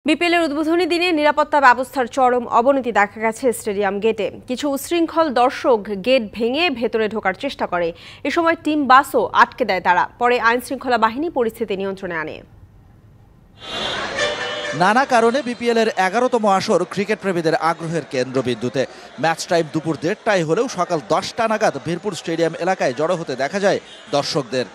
বিপিএলের উদ্বোধনী দিনে নিরাপত্তা ব্যবস্থার চরম অবনতি দেখা গেছে স্টেডিয়াম গেটে। কিছু উচ্ছৃঙ্খল দর্শক গেট ভেঙে ভেতরে ঢোকার চেষ্টা করে। এ সময় টিম বাসও আটকে দেয় তারা। পরে আইনশৃঙ্খলা বাহিনী পরিস্থিতি নিয়ন্ত্রণে আনে। নানা কারণে বিপিএলের 11তম আসর ক্রিকেট প্রেমীদের আগ্রহের কেন্দ্রবিন্দুতে। ম্যাচ টাইম দুপুর 1:30টায় হলেও সকাল 10টা নাগাদ বীরপুর স্টেডিয়াম এলাকায় জড়ো হতে দেখা যায় দর্শকদের।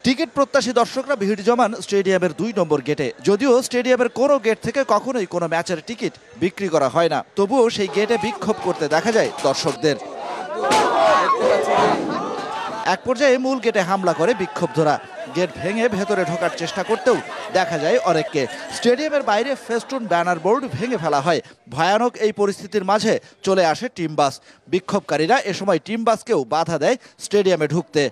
টিকিট প্রত্যাশী দর্শকরা ভিড় জমান স্টেডিয়ামের 2 নম্বর গেটে। যদিও স্টেডিয়ামের কোনো গেট থেকে কখনোই কোনো ম্যাচের টিকিট বিক্রি করা হয় না, তবুও সেই গেটে বিক্ষোভ করতে দেখা যায় দর্শকদের। এক পর্যায়ে মূল গেটে হামলা করে বিক্ষুব্ধরা। গেট ভেঙে ভেতরে ঢোকার চেষ্টা করতেও দেখা যায় অনেককে। স্টেডিয়ামের বাইরে ফেস্টুন ব্যানার বোর্ড ভেঙে ফেলা হয়। ভয়ানক এই পরিস্থিতির মাঝে চলে আসে টিম বাস। বিক্ষোভকারীরা এ সময় টিম বাসকেও বাধা দেয় স্টেডিয়ামে ঢুকতে।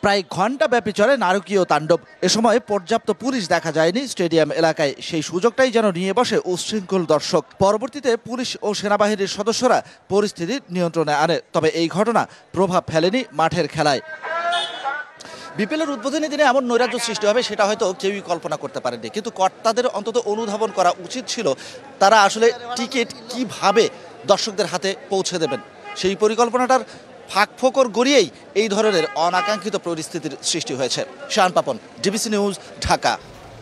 প্রায় ঘণ্টাব্যাপী চলে নারকীয় তাণ্ডব। এ সময় পর্যাপ্ত পুলিশ দেখা যায়নি স্টেডিয়াম এলাকায়। সেই সুযোগটাই যেন নিয়ে বসে উচ্ছৃঙ্খল দর্শক। পরবর্তীতে পুলিশ ও সেনাবাহিনীর সদস্যরা পরিস্থিতি নিয়ন্ত্রণে আনে। তবে এই ঘটনা প্রভাব ফেলেনি মাঠের খেলায়। বিপিএলের উদ্বোধনী দিনে এমন নৈরাজ্য সৃষ্টি হবে সেটা হয়তো কেউই কল্পনা করতে পারেনি, কিন্তু কর্তাদের অন্তত অনুধাবন করা উচিত ছিল তারা আসলে টিকিট কিভাবে দর্শকদের হাতে পৌঁছে দেবেন। সেই পরিকল্পনাটার ফাঁকফোকর গড়িয়েই এই ধরনের অনাকাঙ্ক্ষিত পরিস্থিতির সৃষ্টি হয়েছে। শান পাপন, ডিবিসি নিউজ, ঢাকা।